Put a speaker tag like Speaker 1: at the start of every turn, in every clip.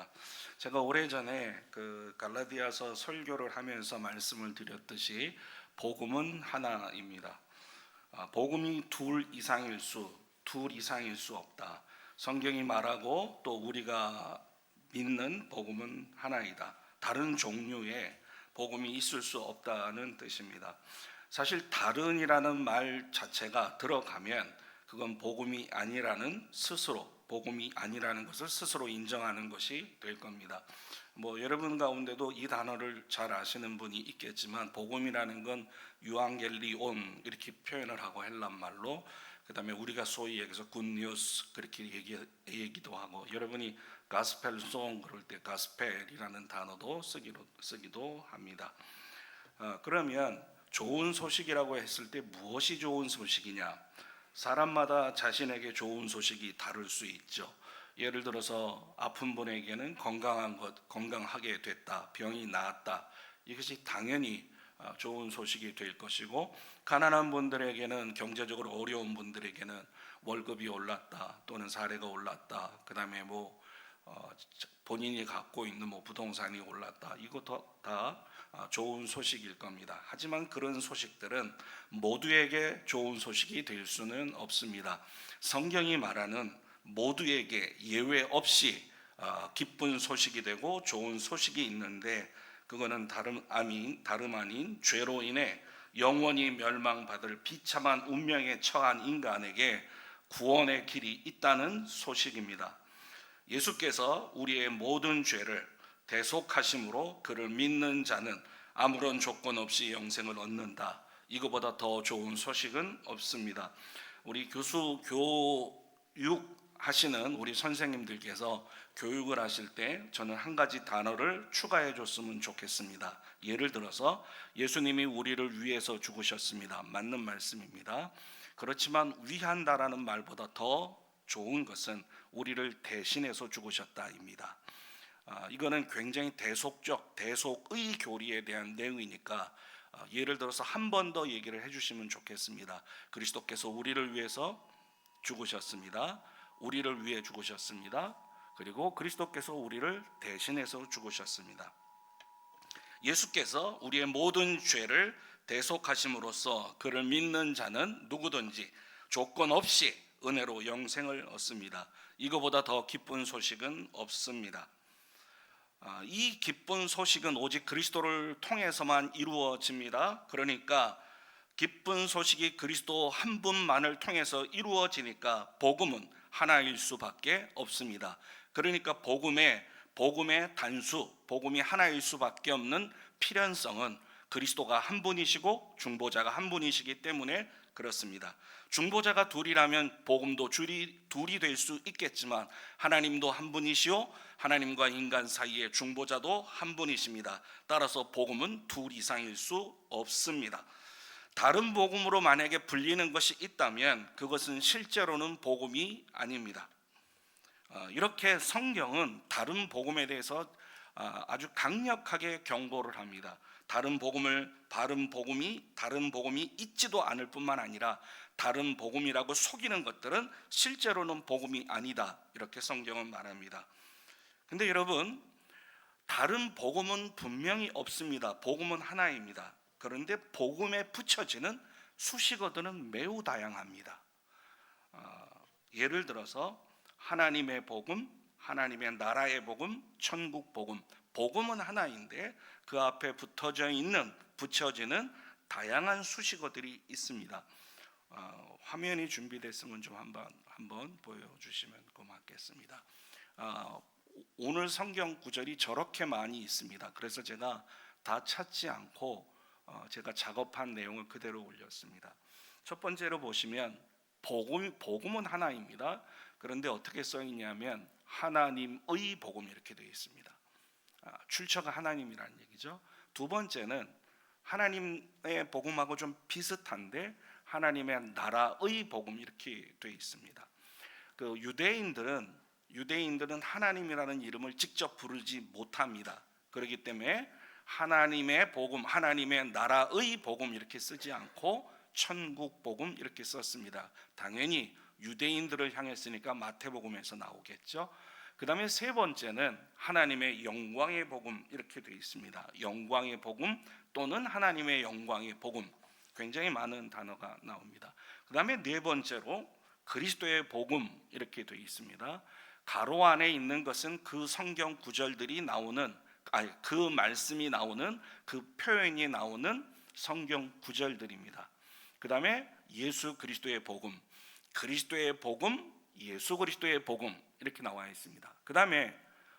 Speaker 1: 반갑습니다. 제가 오래전에 갈라디아서 설교를 하면서 말씀을 드렸듯이 복음은 하나입니다. 복음이 둘 이상일 수 없다. 성경이 말하고 또 우리가 믿는 복음은 하나이다. 다른 종류의 복음이 있을 수 없다는 뜻입니다. 사실 다른이라는 말 자체가 들어가면 그건 복음이 아니라는 것을 스스로 인정하는 것이 될 겁니다. 여러분 가운데도 이 단어를 잘 아시는 분이 있겠지만, 복음이라는 건 유앙겔리온 이렇게 표현을 하고 헬란 말로, 그다음에 우리가 소위 얘기해서 굿뉴스 그렇게 얘기도 하고, 여러분이 가스펠송 그럴 때 가스펠이라는 단어도 쓰기도 합니다. 그러면 좋은 소식이라고 했을 때 무엇이 좋은 소식이냐? 사람마다 자신에게 좋은 소식이 다를 수 있죠. 예를 들어서 아픈 분에게는 건강하게 됐다, 병이 나았다, 이것이 당연히 좋은 소식이 될 것이고, 가난한 분들에게는, 경제적으로 어려운 분들에게는 월급이 올랐다 또는 사례가 올랐다, 그 다음에 본인이 갖고 있는 부동산이 올랐다, 이것도 다 좋은 소식일 겁니다. 하지만 그런 소식들은 모두에게 좋은 소식이 될 수는 없습니다. 성경이 말하는 모두에게 예외 없이 기쁜 소식이 되고 좋은 소식이 있는데, 그거는 다름 아닌 죄로 인해 영원히 멸망받을 비참한 운명에 처한 인간에게 구원의 길이 있다는 소식입니다. 예수께서 우리의 모든 죄를 대속하심으로 그를 믿는 자는 아무런 조건 없이 영생을 얻는다. 이거보다 더 좋은 소식은 없습니다. 우리 교육 하시는 우리 선생님들께서 교육을 하실 때 저는 한 가지 단어를 추가해 줬으면 좋겠습니다. 예를 들어서 예수님이 우리를 위해서 죽으셨습니다. 맞는 말씀입니다. 그렇지만 위한다라는 말보다 더 좋은 것은 우리를 대신해서 죽으셨다입니다. 이거는 굉장히 대속의 교리에 대한 내용이니까 예를 들어서 한 번 더 얘기를 해주시면 좋겠습니다. 그리스도께서 우리를 위해서 죽으셨습니다. 우리를 위해 죽으셨습니다. 그리고 그리스도께서 우리를 대신해서 죽으셨습니다. 예수께서 우리의 모든 죄를 대속하심으로써 그를 믿는 자는 누구든지 조건 없이 은혜로 영생을 얻습니다. 이거보다 더 기쁜 소식은 없습니다. 이 기쁜 소식은 오직 그리스도를 통해서만 이루어집니다. 그러니까 기쁜 소식이 그리스도 한 분만을 통해서 이루어지니까 복음은 하나일 수밖에 없습니다. 그러니까 복음이 하나일 수밖에 없는 필연성은 그리스도가 한 분이시고 중보자가 한 분이시기 때문에 그렇습니다. 중보자가 둘이라면 복음도 둘이 될 수 있겠지만, 하나님도 한 분이시오, 하나님과 인간 사이의 중보자도 한 분이십니다. 따라서 복음은 둘 이상일 수 없습니다. 다른 복음으로 만약에 불리는 것이 있다면 그것은 실제로는 복음이 아닙니다. 이렇게 성경은 다른 복음에 대해서 아주 강력하게 경고를 합니다. 다른 복음이 있지도 않을 뿐만 아니라 다른 복음이라고 속이는 것들은 실제로는 복음이 아니다, 이렇게 성경은 말합니다. 근데 여러분, 다른 복음은 분명히 없습니다. 복음은 하나입니다. 그런데 복음에 붙여지는 수식어들은 매우 다양합니다. 예를 들어서 하나님의 복음, 하나님의 나라의 복음, 천국 복음. 복음은 하나인데 그 앞에 붙여지는 다양한 수식어들이 있습니다. 화면이 준비됐으면 좀 한번 보여주시면 고맙겠습니다. 오늘 성경 구절이 저렇게 많이 있습니다. 그래서 제가 다 찾지 않고 제가 작업한 내용을 그대로 올렸습니다. 첫 번째로 보시면 복음은 하나입니다. 그런데 어떻게 써 있냐면 하나님의 복음 이렇게 되어 있습니다. 출처가 하나님이라는 얘기죠. 두 번째는 하나님의 복음하고 좀 비슷한데 하나님의 나라의 복음 이렇게 되어 있습니다. 유대인들은 하나님이라는 이름을 직접 부르지 못합니다. 그렇기 때문에 하나님의 복음, 하나님의 나라의 복음 이렇게 쓰지 않고 천국 복음 이렇게 썼습니다. 당연히 유대인들을 향했으니까 마태복음에서 나오겠죠. 그 다음에 세 번째는 하나님의 영광의 복음 이렇게 되어 있습니다. 영광의 복음 또는 하나님의 영광의 복음, 굉장히 많은 단어가 나옵니다. 그 다음에 네 번째로 그리스도의 복음 이렇게 되어 있습니다. 가로 안에 있는 것은 그 성경 구절들이 나오는, 그 말씀이 나오는, 그 표현이 나오는 성경 구절들입니다. 그 다음에 예수 그리스도의 복음, 그리스도의 복음, 예수 그리스도의 복음 이렇게 나와 있습니다. 그 다음에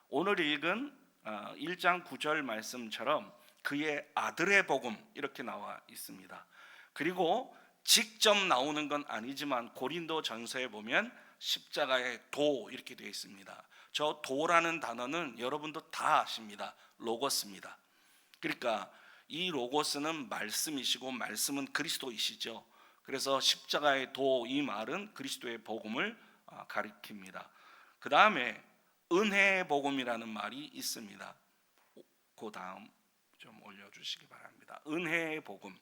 Speaker 1: 오늘 읽은 1장 9절 말씀처럼 그의 아들의 복음 이렇게 나와 있습니다. 그리고 직접 나오는 건 아니지만 고린도 전서에 보면 십자가의 도 이렇게 되어 있습니다. 저 도라는 단어는 여러분도 다 아십니다. 로고스입니다. 그러니까 이 로고스는 말씀이시고 말씀은 그리스도이시죠. 그래서 십자가의 도, 이 말은 그리스도의 복음을 가리킵니다. 그 다음에 은혜의 복음이라는 말이 있습니다. 그 다음 좀 올려주시기 바랍니다. 은혜의 복음,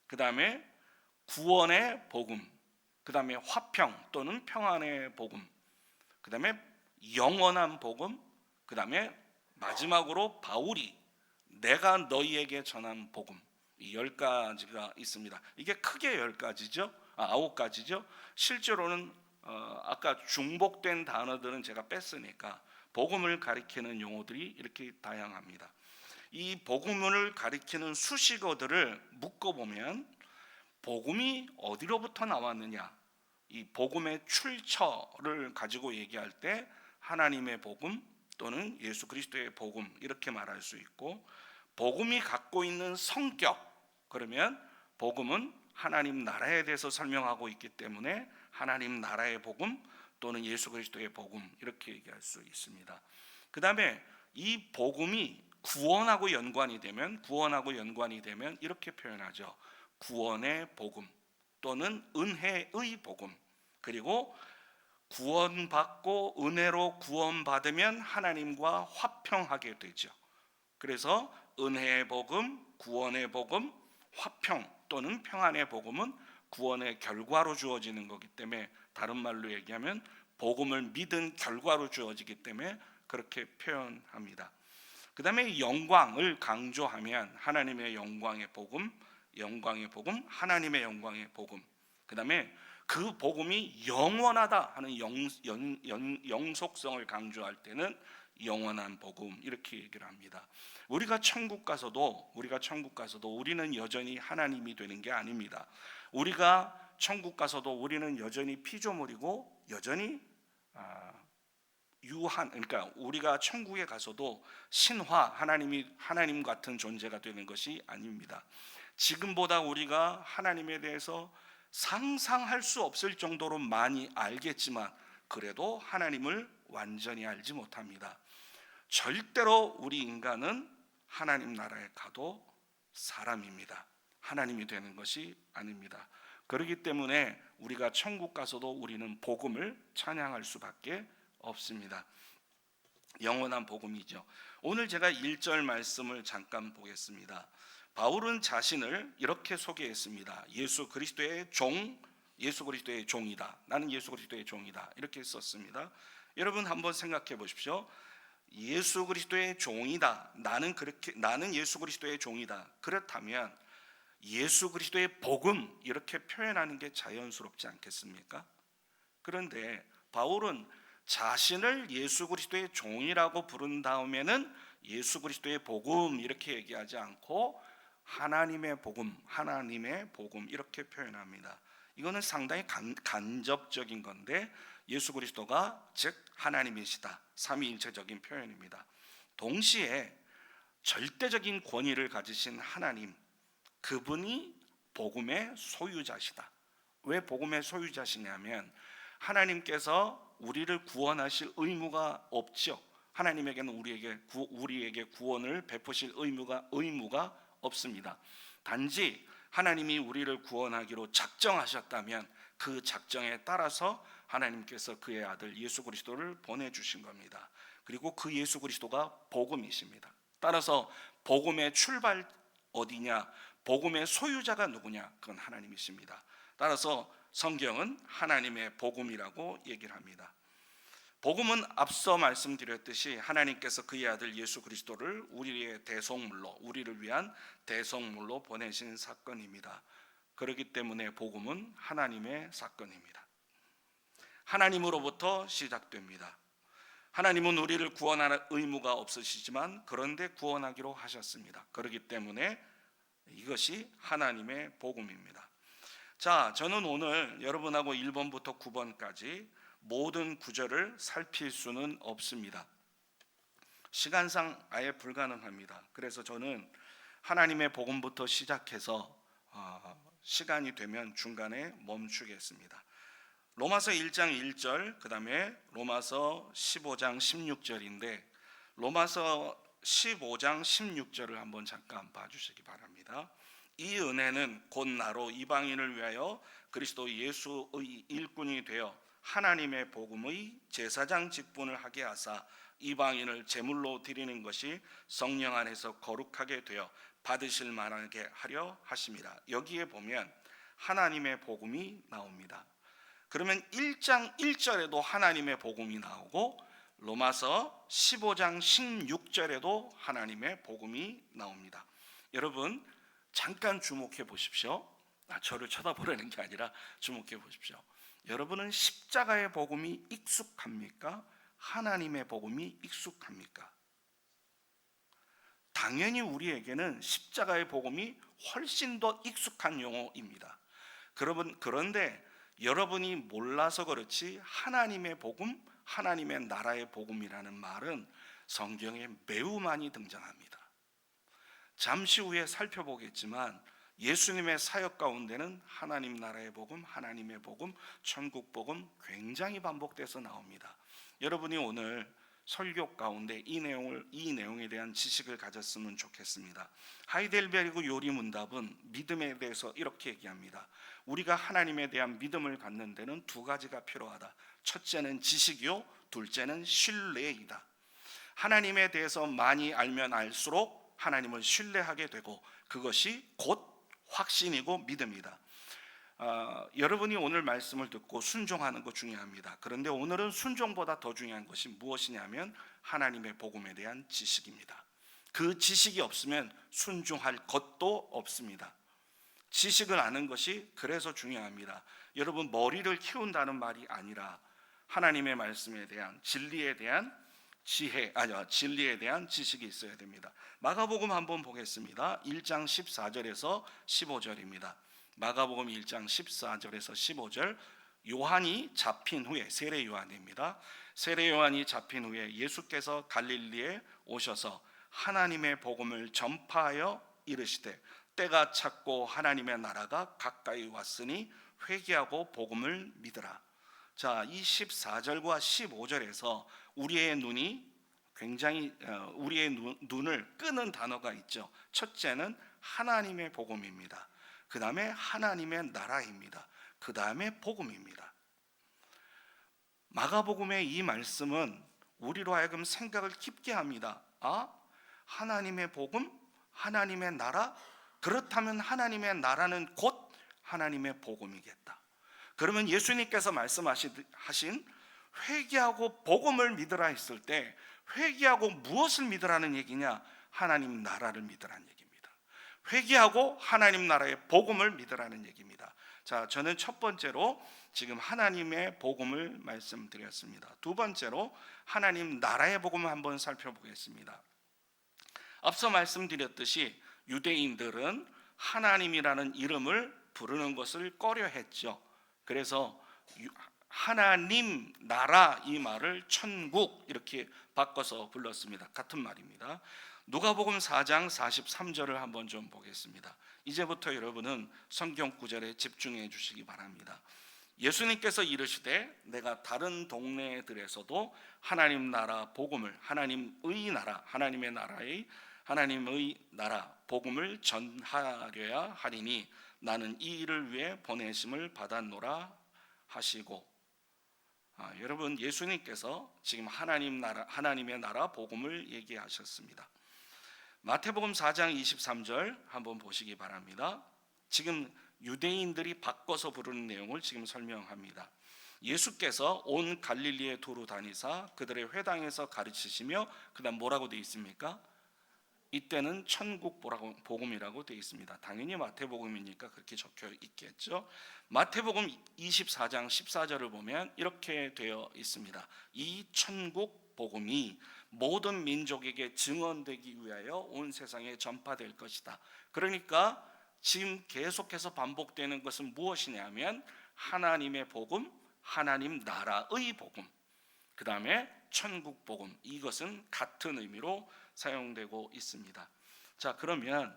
Speaker 1: 그 다음에 구원의 복음, 그 다음에 화평 또는 평안의 복음, 그 다음에 영원한 복음, 그 다음에 마지막으로 바울이 내가 너희에게 전한 복음, 이 10가지가 있습니다. 이게 크게 10가지죠. 9가지죠. 실제로는 아까 중복된 단어들은 제가 뺐으니까 복음을 가리키는 용어들이 이렇게 다양합니다. 이 복음을 가리키는 수식어들을 묶어보면 복음이 어디로부터 나왔느냐, 이 복음의 출처를 가지고 얘기할 때 하나님의 복음 또는 예수 그리스도의 복음 이렇게 말할 수 있고, 복음이 갖고 있는 성격, 그러면 복음은 하나님 나라에 대해서 설명하고 있기 때문에 하나님 나라의 복음 또는 예수 그리스도의 복음 이렇게 얘기할 수 있습니다. 그 다음에 이 복음이 구원하고 연관이 되면 이렇게 표현하죠. 구원의 복음 또는 은혜의 복음, 그리고 구원받고 은혜로 구원받으면 하나님과 화평하게 되죠. 그래서 은혜의 복음, 구원의 복음, 화평 또는 평안의 복음은 구원의 결과로 주어지는 거기 때문에, 다른 말로 얘기하면 복음을 믿은 결과로 주어지기 때문에 그렇게 표현합니다. 그 다음에 영광을 강조하면 하나님의 영광의 복음, 하나님의 영광의 복음, 그 다음에 그 복음이 영원하다 하는 영속성을 강조할 때는 영원한 복음 이렇게 얘기를 합니다. 우리가 천국 가서도 우리는 여전히 하나님이 되는 게 아닙니다. 우리가 천국 가서도 우리는 여전히 피조물이고 여전히 그러니까 우리가 천국에 가서도 신화, 하나님 같은 존재가 되는 것이 아닙니다. 지금보다 우리가 하나님에 대해서 상상할 수 없을 정도로 많이 알겠지만 그래도 하나님을 완전히 알지 못합니다. 절대로 우리 인간은 하나님 나라에 가도 사람입니다. 하나님이 되는 것이 아닙니다. 그렇기 때문에 우리가 천국 가서도 우리는 복음을 찬양할 수밖에 없습니다. 영원한 복음이죠. 오늘 제가 1절 말씀을 잠깐 보겠습니다. 바울은 자신을 이렇게 소개했습니다. 예수 그리스도의 종이다. 나는 예수 그리스도의 종이다. 이렇게 썼습니다. 여러분 한번 생각해 보십시오. 예수 그리스도의 종이다. 나는 예수 그리스도의 종이다. 그렇다면 예수 그리스도의 복음 이렇게 표현하는 게 자연스럽지 않겠습니까? 그런데 바울은 자신을 예수 그리스도의 종이라고 부른 다음에는 예수 그리스도의 복음 이렇게 얘기하지 않고 하나님의 복음 이렇게 표현합니다. 이거는 상당히 간접적인 건데 예수 그리스도가 즉 하나님이시다, 삼위일체적인 표현입니다. 동시에 절대적인 권위를 가지신 하나님, 그분이 복음의 소유자시다. 왜 복음의 소유자시냐면 하나님께서 우리를 구원하실 의무가 없죠. 하나님에게는 우리에게 구원을 베푸실 의무가 없습니다. 단지 하나님이 우리를 구원하기로 작정하셨다면 그 작정에 따라서 하나님께서 그의 아들 예수 그리스도를 보내주신 겁니다. 그리고 그 예수 그리스도가 복음이십니다. 따라서 복음의 출발 어디냐, 복음의 소유자가 누구냐, 그건 하나님이십니다. 따라서 성경은 하나님의 복음이라고 얘기를 합니다. 복음은 앞서 말씀드렸듯이 하나님께서 그의 아들 예수 그리스도를 우리의 대속물로, 우리를 위한 대속물로 보내신 사건입니다. 그렇기 때문에 복음은 하나님의 사건입니다. 하나님으로부터 시작됩니다. 하나님은 우리를 구원할 의무가 없으시지만 그런데 구원하기로 하셨습니다. 그렇기 때문에 이것이 하나님의 복음입니다. 자, 저는 오늘 여러분하고 1번부터 9번까지 모든 구절을 살필 수는 없습니다. 시간상 아예 불가능합니다. 그래서 저는 하나님의 복음부터 시작해서 시간이 되면 중간에 멈추겠습니다. 로마서 1장 1절, 그 다음에 로마서 15장 16절인데 로마서 15장 16절을 한번 잠깐 봐주시기 바랍니다. 이 은혜는 곧 나로 이방인을 위하여 그리스도 예수의 일꾼이 되어 하나님의 복음의 제사장 직분을 하게 하사 이방인을 제물로 드리는 것이 성령 안에서 거룩하게 되어 받으실 만하게 하려 하심이라. 여기에 보면 하나님의 복음이 나옵니다. 그러면 1장 1절에도 하나님의 복음이 나오고 로마서 15장 16절에도 하나님의 복음이 나옵니다. 여러분 잠깐 주목해 보십시오. 저를 쳐다보라는 게 아니라 주목해 보십시오. 여러분은 십자가의 복음이 익숙합니까? 하나님의 복음이 익숙합니까? 당연히 우리에게는 십자가의 복음이 훨씬 더 익숙한 용어입니다. 그런데 여러분이 몰라서 그렇지 하나님의 복음, 하나님의 나라의 복음이라는 말은 성경에 매우 많이 등장합니다. 잠시 후에 살펴보겠지만 예수님의 사역 가운데는 하나님 나라의 복음, 하나님의 복음, 천국 복음 굉장히 반복돼서 나옵니다. 여러분이 오늘 설교 가운데 이 내용에 대한 지식을 가졌으면 좋겠습니다. 하이델베르그 요리문답은 믿음에 대해서 이렇게 얘기합니다. 우리가 하나님에 대한 믿음을 갖는 데는 두 가지가 필요하다. 첫째는 지식이요, 둘째는 신뢰이다. 하나님에 대해서 많이 알면 알수록 하나님을 신뢰하게 되고 그것이 곧 확신이고 믿음이다. 여러분이 오늘 말씀을 듣고 순종하는 것 중요합니다. 그런데 오늘은 순종보다 더 중요한 것이 무엇이냐면 하나님의 복음에 대한 지식입니다. 그 지식이 없으면 순종할 것도 없습니다. 지식을 아는 것이 그래서 중요합니다. 여러분 머리를 키운다는 말이 아니라 하나님의 말씀에 대한 진리에 대한 진리에 대한 지식이 있어야 됩니다. 마가복음 한번 보겠습니다. 1장 14절에서 15절입니다. 마가복음 1장 14절에서 15절. 요한이 잡힌 후에, 세례 요한입니다. 세례 요한이 잡힌 후에 예수께서 갈릴리에 오셔서 하나님의 복음을 전파하여 이르시되 때가 찼고 하나님의 나라가 가까이 왔으니 회개하고 복음을 믿으라. 자, 이 14절과 15절에서 우리의 눈을 끄는 단어가 있죠. 첫째는 하나님의 복음입니다. 그 다음에 하나님의 나라입니다. 그 다음에 복음입니다. 마가복음의 이 말씀은 우리로 하여금 생각을 깊게 합니다. 하나님의 복음, 하나님의 나라, 그렇다면 하나님의 나라는 곧 하나님의 복음이겠다. 그러면 예수님께서 말씀하신 회개하고 복음을 믿으라 했을 때 회개하고 무엇을 믿으라는 얘기냐? 하나님 나라를 믿으라는 얘기입니다. 회개하고 하나님 나라의 복음을 믿으라는 얘기입니다. 자, 저는 첫 번째로 지금 하나님의 복음을 말씀드렸습니다. 두 번째로 하나님 나라의 복음을 한번 살펴보겠습니다. 앞서 말씀드렸듯이 유대인들은 하나님이라는 이름을 부르는 것을 꺼려했죠. 그래서 하나님 나라 이 말을 천국 이렇게 바꿔서 불렀습니다. 같은 말입니다. 누가복음 4장 43절을 한번 좀 보겠습니다. 이제부터 여러분은 성경 구절에 집중해 주시기 바랍니다. 예수님께서 이르시되 내가 다른 동네들에서도 하나님 나라 복음을, 하나님의 나라, 하나님의 나라 복음을 전하려야 하리니 나는 이 일을 위해 보내심을 받았노라 하시고, 여러분 예수님께서 지금 하나님의 나라 복음을 얘기하셨습니다. 마태복음 4장 23절 한번 보시기 바랍니다. 지금 유대인들이 바꿔서 부르는 내용을 지금 설명합니다. 예수께서 온 갈릴리에 두루 다니사 그들의 회당에서 가르치시며 그다음 뭐라고 되어 있습니까? 이때는 천국 복음이라고 되어 있습니다. 당연히 마태복음이니까 그렇게 적혀 있겠죠. 마태복음 24장 14절을 보면 이렇게 되어 있습니다. 이 천국 복음이 모든 민족에게 증언되기 위하여 온 세상에 전파될 것이다. 그러니까 지금 계속해서 반복되는 것은 무엇이냐면 하나님의 복음, 하나님 나라의 복음, 그 다음에 천국 복음, 이것은 같은 의미로 사용되고 있습니다. 자, 그러면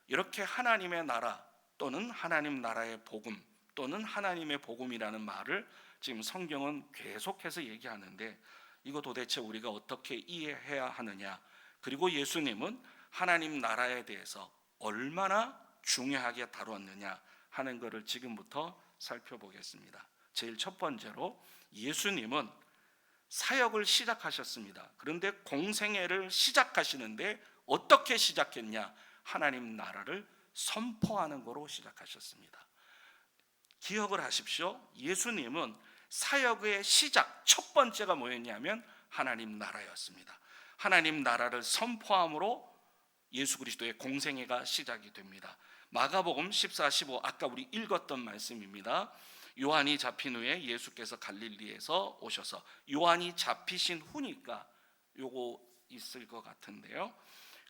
Speaker 1: 이렇게 하나님의 나라 또는 하나님 나라의 복음 또는 하나님의 복음이라는 말을 지금 성경은 계속해서 얘기하는데 이거 도대체 우리가 어떻게 이해해야 하느냐, 그리고 예수님은 하나님 나라에 대해서 얼마나 중요하게 다뤘느냐 하는 것을 지금부터 살펴보겠습니다. 제일 첫 번째로 예수님은 사역을 시작하셨습니다. 그런데 공생애를 시작하시는데 어떻게 시작했냐? 하나님 나라를 선포하는 거로 시작하셨습니다. 기억을 하십시오. 예수님은 사역의 시작 첫 번째가 뭐였냐면 하나님 나라였습니다. 하나님 나라를 선포함으로 예수 그리스도의 공생애가 시작이 됩니다. 마가복음 14, 15 아까 우리 읽었던 말씀입니다. 요한이 잡힌 후에 예수께서 갈릴리에서 오셔서, 요한이 잡히신 후니까 요거 있을 것 같은데요.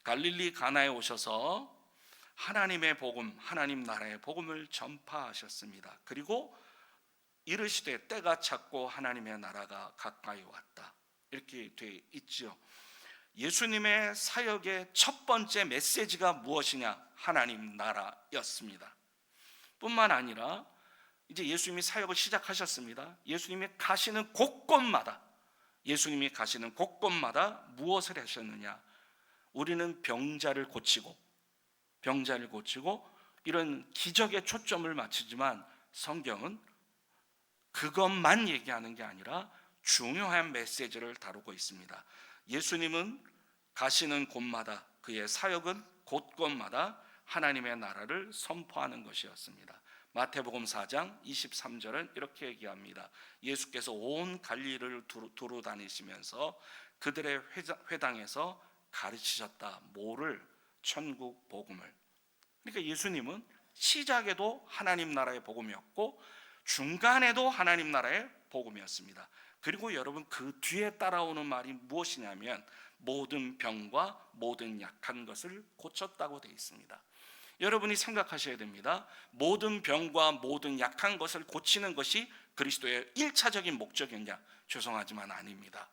Speaker 1: 갈릴리 가나에 오셔서 하나님의 복음, 하나님 나라의 복음을 전파하셨습니다. 그리고 이르시되 때가 찼고 하나님의 나라가 가까이 왔다, 이렇게 돼 있죠. 예수님의 사역의 첫 번째 메시지가 무엇이냐? 하나님 나라였습니다. 뿐만 아니라 이제 예수님이 사역을 시작하셨습니다. 예수님이 가시는 곳곳마다 무엇을 하셨느냐? 우리는 병자를 고치고 이런 기적에 초점을 맞추지만 성경은 그것만 얘기하는 게 아니라 중요한 메시지를 다루고 있습니다. 예수님은 가시는 곳마다, 그의 사역은 곳곳마다 하나님의 나라를 선포하는 것이었습니다. 마태복음 4장 23절은 이렇게 얘기합니다. 예수께서 온 갈릴리를 두루 다니시면서 그들의 회당에서 가르치셨다. 뭐를? 천국 복음을. 그러니까 예수님은 시작에도 하나님 나라의 복음이었고 중간에도 하나님 나라의 복음이었습니다. 그리고 여러분, 그 뒤에 따라오는 말이 무엇이냐면 모든 병과 모든 약한 것을 고쳤다고 되어 있습니다. 여러분이 생각하셔야 됩니다. 모든 병과 모든 약한 것을 고치는 것이 그리스도의 1차적인 목적이냐? 죄송하지만 아닙니다.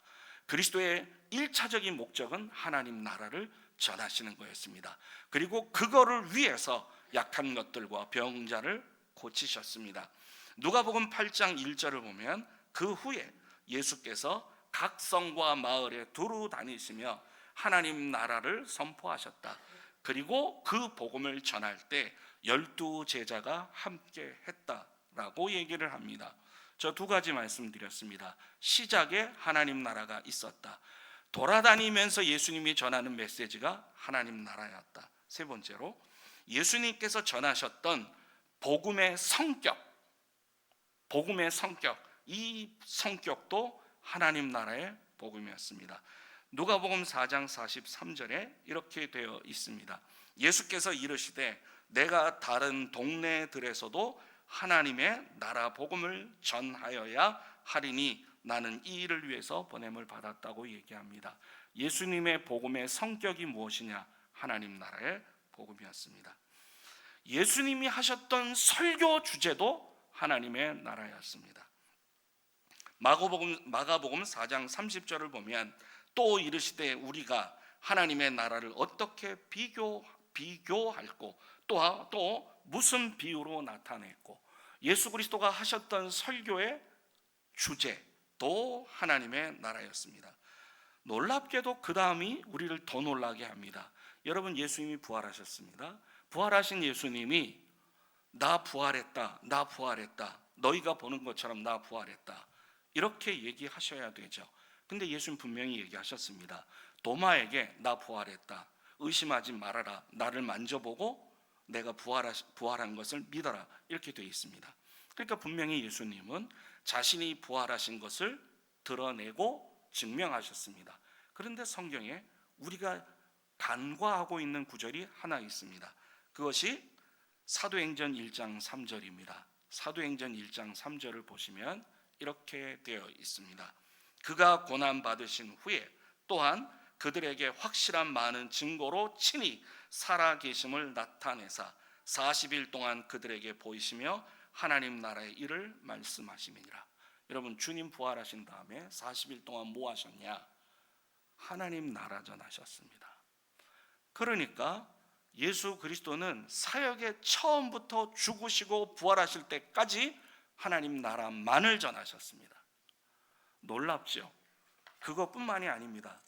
Speaker 1: 그리스도의 1차적인 목적은 하나님 나라를 전하시는 거였습니다. 그리고 그거를 위해서 약한 것들과 병자를 고치셨습니다. 누가복음 8장 1절을 보면 그 후에 예수께서 각 성과 마을에 두루 다니시며 하나님 나라를 선포하셨다. 그리고 그 복음을 전할 때 12 제자가 함께 했다라고 얘기를 합니다. 저 두 가지 말씀드렸습니다. 시작에 하나님 나라가 있었다. 돌아다니면서 예수님이 전하는 메시지가 하나님 나라였다. 세 번째로 예수님께서 전하셨던 복음의 성격, 이 성격도 하나님 나라의 복음이었습니다. 누가복음 4장 43절에 이렇게 되어 있습니다. 예수께서 이르시되 내가 다른 동네들에서도 하나님의 나라 복음을 전하여야 하리니 나는 이 일을 위해서 보냄을 받았다고 얘기합니다. 예수님의 복음의 성격이 무엇이냐? 하나님 나라의 복음이었습니다. 예수님이 하셨던 설교 주제도 하나님의 나라였습니다. 마가복음 4장 30절을 보면 또 이르시되 우리가 하나님의 나라를 어떻게 비교할꼬 또 무슨 비유로 나타냈고, 예수 그리스도가 하셨던 설교의 주제도 하나님의 나라였습니다. 놀랍게도 그 다음이 우리를 더 놀라게 합니다. 여러분, 예수님이 부활하셨습니다. 부활하신 예수님이 나 부활했다, 너희가 보는 것처럼 나 부활했다, 이렇게 얘기하셔야 되죠. 근데 예수님 분명히 얘기하셨습니다. 도마에게 나 부활했다, 의심하지 말아라, 나를 만져보고 내가 부활한 것을 믿어라, 이렇게 되어 있습니다. 그러니까 분명히 예수님은 자신이 부활하신 것을 드러내고 증명하셨습니다. 그런데 성경에 우리가 간과하고 있는 구절이 하나 있습니다. 그것이 사도행전 1장 3절입니다. 사도행전 1장 3절을 보시면 이렇게 되어 있습니다. 그가 고난 받으신 후에 또한 그들에게 확실한 많은 증거로 친히 살아계심을 나타내사 40일 동안 그들에게 보이시며 하나님 나라의 일을 말씀하심이니라. 여러분, 주님 부활하신 다음에 40일 동안 뭐 하셨냐? 하나님 나라 전하셨습니다. 그러니까 예수 그리스도는 사역의 처음부터 죽으시고 부활하실 때까지 하나님 나라만을 전하셨습니다. 놀랍죠? 그것뿐만이 아닙니다.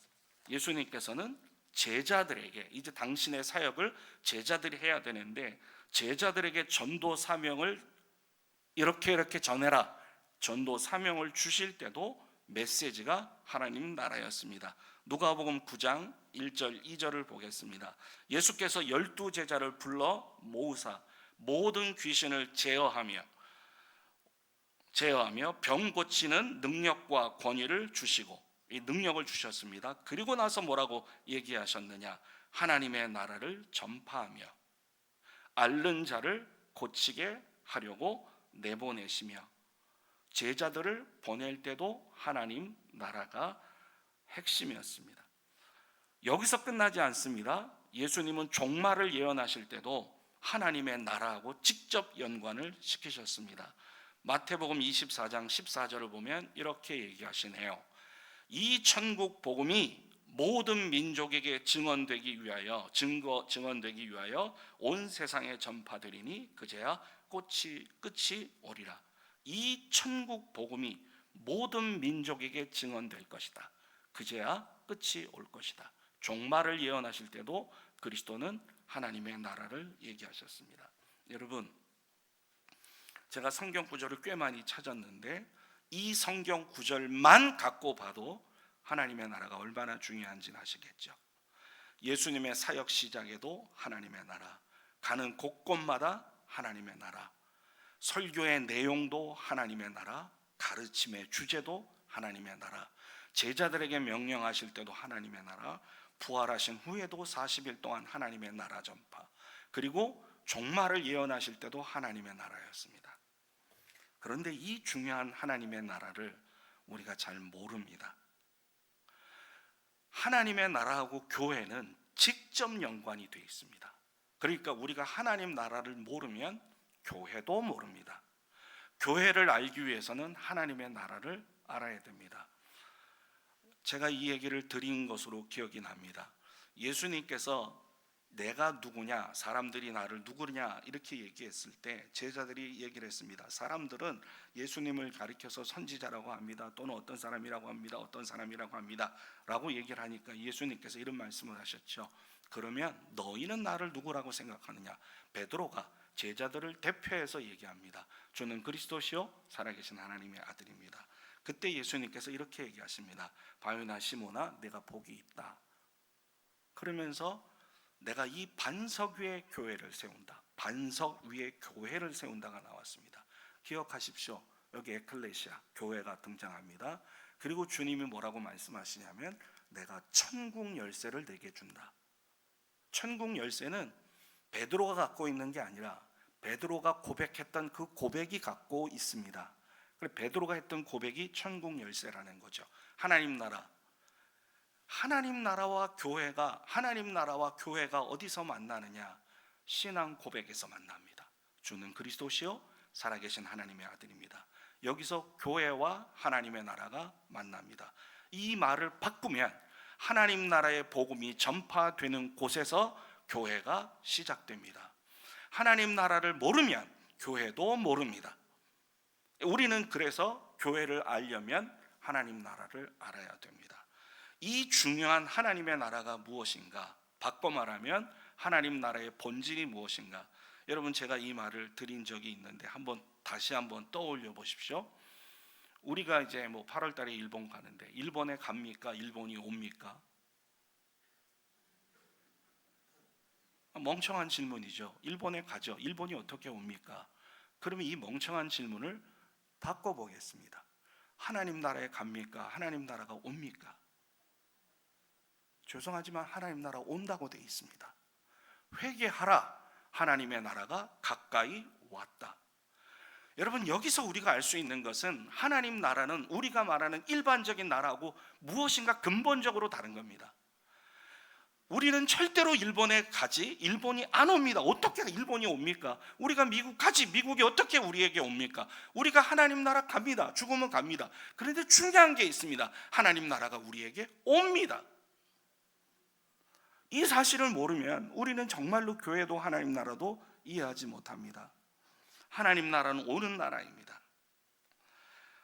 Speaker 1: 예수님께서는 제자들에게, 이제 당신의 사역을 제자들이 해야 되는데 제자들에게 전도 사명을 이렇게 전해라, 전도 사명을 주실 때도 메시지가 하나님 나라였습니다. 누가복음 9장 1절 2절을 보겠습니다. 예수께서 12제자를 불러 모으사 모든 귀신을 제어하며 병 고치는 능력과 권위를 주시고, 이 능력을 주셨습니다. 그리고 나서 뭐라고 얘기하셨느냐? 하나님의 나라를 전파하며 앓는 자를 고치게 하려고 내보내시며, 제자들을 보낼 때도 하나님 나라가 핵심이었습니다. 여기서 끝나지 않습니다. 예수님은 종말을 예언하실 때도 하나님의 나라하고 직접 연관을 시키셨습니다. 마태복음 24장 14절을 보면 이렇게 얘기하시네요. 이 천국 복음이 모든 민족에게 증언되기 위하여 온 세상에 전파되리니 그제야 끝이 오리라. 이 천국 복음이 모든 민족에게 증언될 것이다. 그제야 끝이 올 것이다. 종말을 예언하실 때도 그리스도는 하나님의 나라를 얘기하셨습니다. 여러분, 제가 성경 구절을 꽤 많이 찾았는데 이 성경 구절만 갖고 봐도 하나님의 나라가 얼마나 중요한지는 아시겠죠. 예수님의 사역 시작에도 하나님의 나라, 가는 곳곳마다 하나님의 나라, 설교의 내용도 하나님의 나라, 가르침의 주제도 하나님의 나라, 제자들에게 명령하실 때도 하나님의 나라, 부활하신 후에도 40일 동안 하나님의 나라 전파, 그리고 종말을 예언하실 때도 하나님의 나라였습니다. 그런데 이 중요한 하나님의 나라를 우리가 잘 모릅니다. 하나님의 나라하고 교회는 직접 연관이 되어 있습니다. 그러니까 우리가 하나님 나라를 모르면 교회도 모릅니다. 교회를 알기 위해서는 하나님의 나라를 알아야 됩니다. 제가 이 얘기를 드린 것으로 기억이 납니다. 예수님께서 내가 누구냐, 사람들이 나를 누구냐 이렇게 얘기했을 때 제자들이 얘기를 했습니다. 사람들은 예수님을 가리켜서 선지자라고 합니다. 또는 어떤 사람이라고 합니다. 어떤 사람이라고 합니다. 라고 얘기를 하니까 예수님께서 이런 말씀을 하셨죠. 그러면 너희는 나를 누구라고 생각하느냐? 베드로가 제자들을 대표해서 얘기합니다. 주는 그리스도시요 살아계신 하나님의 아들입니다. 그때 예수님께서 이렇게 얘기하십니다. 바요나 시몬아, 내가 복이 있다. 그러면서 내가 이 반석 위에 교회를 세운다. 반석 위에 교회를 세운다가 나왔습니다. 기억하십시오. 여기 에클레시아, 교회가 등장합니다. 그리고 주님이 뭐라고 말씀하시냐면 내가 천국 열쇠를 내게 준다. 천국 열쇠는 베드로가 갖고 있는 게 아니라 베드로가 고백했던 그 고백이 갖고 있습니다. 그래서 베드로가 했던 고백이 천국 열쇠라는 거죠. 하나님 나라와 교회가 어디서 만나느냐? 신앙 고백에서 만납니다. 주는 그리스도시요 살아계신 하나님의 아들입니다. 여기서 교회와 하나님의 나라가 만납니다. 이 말을 바꾸면 하나님 나라의 복음이 전파되는 곳에서 교회가 시작됩니다. 하나님 나라를 모르면 교회도 모릅니다. 우리는 그래서 교회를 알려면 하나님 나라를 알아야 됩니다. 이 중요한 하나님의 나라가 무엇인가? 바꿔 말하면 하나님 나라의 본질이 무엇인가? 여러분, 제가 이 말을 드린 적이 있는데 다시 한번 떠올려 보십시오. 우리가 이제 8월 달에 일본 가는데 일본에 갑니까? 일본이 옵니까? 멍청한 질문이죠. 일본에 가죠. 일본이 어떻게 옵니까? 그러면 이 멍청한 질문을 바꿔보겠습니다. 하나님 나라에 갑니까? 하나님 나라가 옵니까? 죄송하지만 하나님 나라 온다고 되어 있습니다. 회개하라, 하나님의 나라가 가까이 왔다. 여러분, 여기서 우리가 알 수 있는 것은 하나님 나라는 우리가 말하는 일반적인 나라하고 무엇인가 근본적으로 다른 겁니다. 우리는 절대로 일본에 가지 일본이 안 옵니다. 어떻게 일본이 옵니까? 우리가 미국 가지 미국이 어떻게 우리에게 옵니까? 우리가 하나님 나라 갑니다. 죽으면 갑니다. 그런데 중요한 게 있습니다. 하나님 나라가 우리에게 옵니다. 이 사실을 모르면 우리는 정말로 교회도 하나님 나라도 이해하지 못합니다. 하나님 나라는 오는 나라입니다.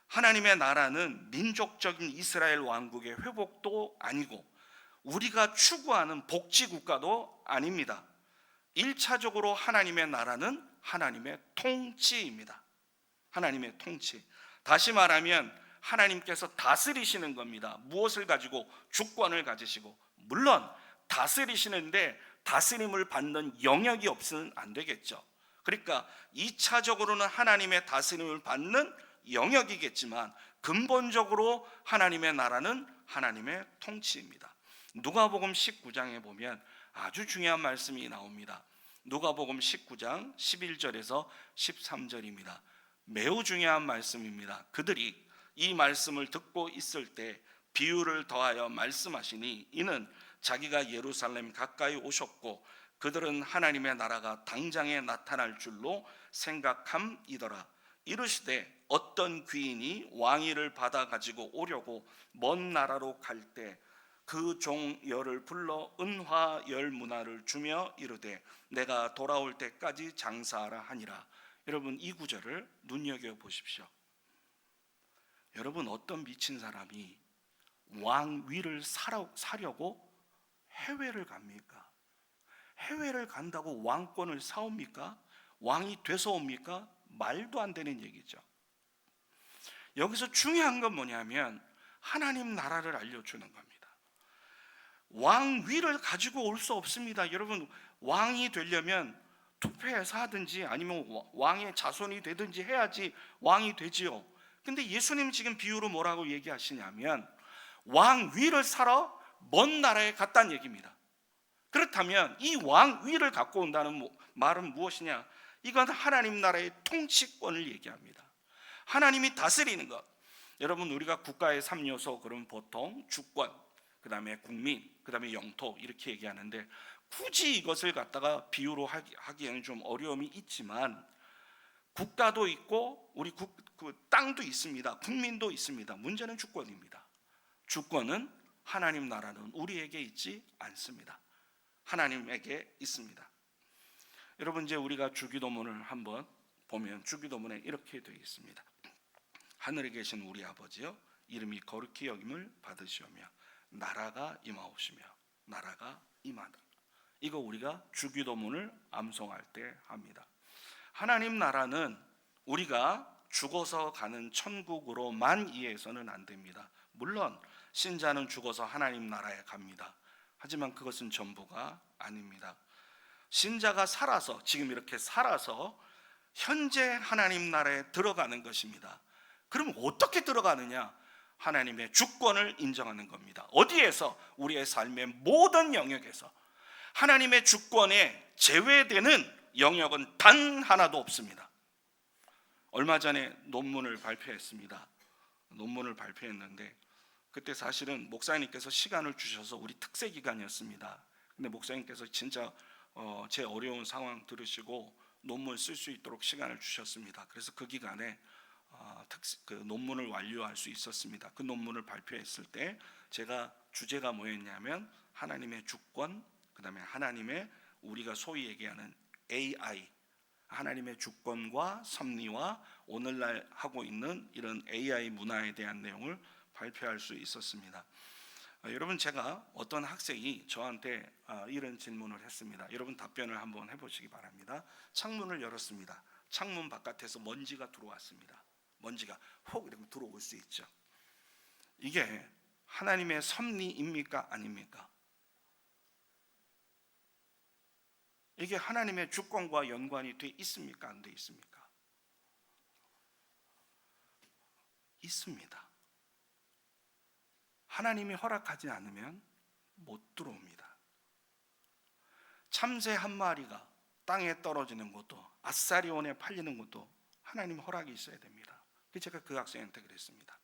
Speaker 1: 하나님의 나라는 민족적인 이스라엘 왕국의 회복도 아니고 우리가 추구하는 복지국가도 아닙니다. 1차적으로 하나님의 나라는 하나님의 통치입니다. 하나님의 통치. 다시 말하면 하나님께서 다스리시는 겁니다. 무엇을 가지고? 주권을 가지시고. 물론 다스리시는데 다스림을 받는 영역이 없으면 안 되겠죠. 그러니까 2차적으로는 하나님의 다스림을 받는 영역이겠지만 근본적으로 하나님의 나라는 하나님의 통치입니다. 누가복음 19장에 보면 아주 중요한 말씀이 나옵니다. 누가복음 19장 11절에서 13절입니다. 매우 중요한 말씀입니다. 그들이 이 말씀을 듣고 있을 때 비유를 더하여 말씀하시니 이는 자기가 예루살렘 가까이 오셨고 그들은 하나님의 나라가 당장에 나타날 줄로 생각함이더라. 이르시되 어떤 귀인이 왕위를 받아 가지고 오려고 먼 나라로 갈 때 그 종 열을 불러 은화 열 문화를 주며 이르되 내가 돌아올 때까지 장사하라 하니라. 여러분, 이 구절을 눈여겨 보십시오. 여러분, 어떤 미친 사람이 왕위를 사려고 해외를 갑니까? 해외를 간다고 왕권을 사옵니까? 왕이 돼서 옵니까? 말도 안 되는 얘기죠. 여기서 중요한 건 뭐냐면 하나님 나라를 알려주는 겁니다. 왕위를 가지고 올 수 없습니다. 여러분, 왕이 되려면 투표해서 하든지 아니면 왕의 자손이 되든지 해야지 왕이 되지요. 근데 예수님 지금 비유로 뭐라고 얘기하시냐면 왕위를 사러 먼 나라에 갔다는 얘기입니다. 그렇다면 이 왕위를 갖고 온다는 말은 무엇이냐? 이건 하나님 나라의 통치권을 얘기합니다. 하나님이 다스리는 것. 여러분, 우리가 국가의 3요소 그러면 보통 주권, 그 다음에 국민, 그 다음에 영토 이렇게 얘기하는데 굳이 이것을 갖다가 비유로 하기에는 좀 어려움이 있지만 국가도 있고 우리 땅도 있습니다. 국민도 있습니다. 문제는 주권입니다. 주권은 하나님 나라는 우리에게 있지 않습니다. 하나님에게 있습니다. 여러분, 이제 우리가 주기도문을 한번 보면 주기도문에 이렇게 되어 있습니다. 하늘에 계신 우리 아버지여, 이름이 거룩히 여김을 받으시오며 나라가 임하옵시며 나라가 임하다. 이거 우리가 주기도문을 암송할 때 합니다. 하나님 나라는 우리가 죽어서 가는 천국으로만 이해해서는 안 됩니다. 물론 신자는 죽어서 하나님 나라에 갑니다. 하지만 그것은 전부가 아닙니다. 신자가 살아서, 지금 이렇게 살아서 현재 하나님 나라에 들어가는 것입니다. 그럼 어떻게 들어가느냐? 하나님의 주권을 인정하는 겁니다. 어디에서? 우리의 삶의 모든 영역에서. 하나님의 주권에 제외되는 영역은 단 하나도 없습니다. 얼마 전에 논문을 발표했습니다. 논문을 발표했는데 그때 사실은 목사님께서 시간을 주셔서 우리 특세 기간이었습니다. 근데 목사님께서 진짜 제 어려운 상황 들으시고 논문 쓸 수 있도록 시간을 주셨습니다. 그래서 그 기간에 그 논문을 완료할 수 있었습니다. 그 논문을 발표했을 때 제가 주제가 뭐였냐면 하나님의 주권, 그 다음에 하나님의 우리가 소위 얘기하는 AI, 하나님의 주권과 섭리와 오늘날 하고 있는 이런 AI 문화에 대한 내용을 발표할 수 있었습니다. 여러분, 제가 어떤 학생이 저한테 이런 질문을 했습니다. 여러분 답변을 한번 해보시기 바랍니다. 창문을 열었습니다. 창문 바깥에서 먼지가 들어왔습니다. 먼지가 혹 이렇게 들어올 수 있죠. 이게 하나님의 섭리입니까? 아닙니까? 이게 하나님의 주권과 연관이 돼 있습니까? 안 돼 있습니까? 있습니다. 하나님이 허락하지 않으면 못 들어옵니다. 참새 한 마리가 땅에 떨어지는 것도, 아사리온에 팔리는 것도 하나님 허락이 있어야 됩니다. 제가 그 학생한테 그랬습니다.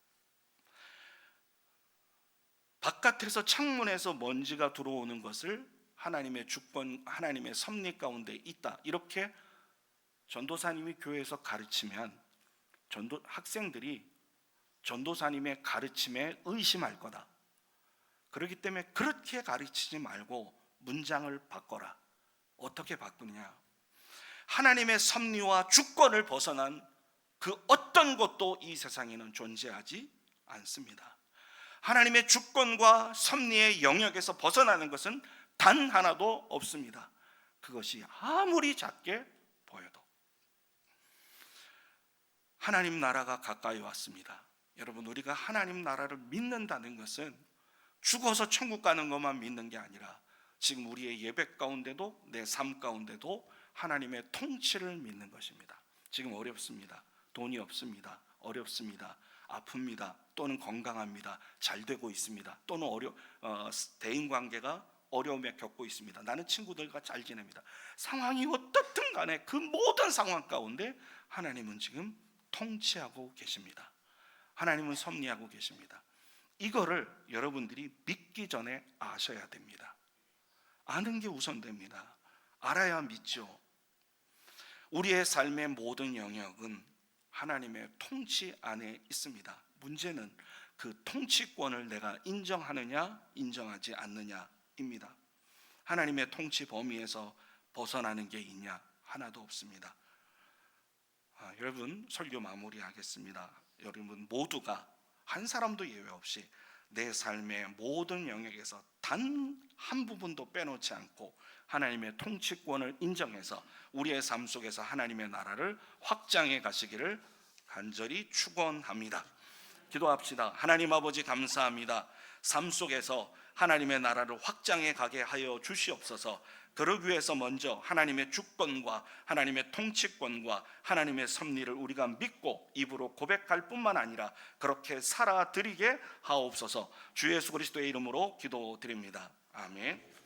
Speaker 1: 바깥에서 창문에서 먼지가 들어오는 것을 하나님의 주권, 하나님의 섭리 가운데 있다, 이렇게 전도사님이 교회에서 가르치면 학생들이 전도사님의 가르침에 의심할 거다. 그렇기 때문에 그렇게 가르치지 말고 문장을 바꿔라. 어떻게 바꾸느냐? 하나님의 섭리와 주권을 벗어난 그 어떤 것도 이 세상에는 존재하지 않습니다. 하나님의 주권과 섭리의 영역에서 벗어나는 것은 단 하나도 없습니다. 그것이 아무리 작게 보여도. 하나님 나라가 가까이 왔습니다. 여러분, 우리가 하나님 나라를 믿는다는 것은 죽어서 천국 가는 것만 믿는 게 아니라 지금 우리의 예배 가운데도, 내 삶 가운데도 하나님의 통치를 믿는 것입니다. 지금 어렵습니다. 돈이 없습니다. 어렵습니다. 아픕니다. 또는 건강합니다. 잘 되고 있습니다. 또는 대인관계가 어려움에 겪고 있습니다. 나는 친구들과 잘 지냅니다. 상황이 어떻든 간에 그 모든 상황 가운데 하나님은 지금 통치하고 계십니다. 하나님은 섭리하고 계십니다. 이거를 여러분들이 믿기 전에 아셔야 됩니다. 아는 게 우선됩니다. 알아야 믿죠. 우리의 삶의 모든 영역은 하나님의 통치 안에 있습니다. 문제는 그 통치권을 내가 인정하느냐 인정하지 않느냐입니다. 하나님의 통치 범위에서 벗어나는 게 있냐? 하나도 없습니다. 여러분, 설교 마무리하겠습니다. 여러분 모두가 한 사람도 예외 없이 내 삶의 모든 영역에서 단 한 부분도 빼놓지 않고 하나님의 통치권을 인정해서 우리의 삶 속에서 하나님의 나라를 확장해 가시기를 간절히 축원합니다. 기도합시다. 하나님 아버지, 감사합니다. 삶 속에서 하나님의 나라를 확장해 가게 하여 주시옵소서. 그러기 위해서 먼저 하나님의 주권과 하나님의 통치권과 하나님의 섭리를 우리가 믿고 입으로 고백할 뿐만 아니라 그렇게 살아드리게 하옵소서. 주 예수 그리스도의 이름으로 기도드립니다. 아멘.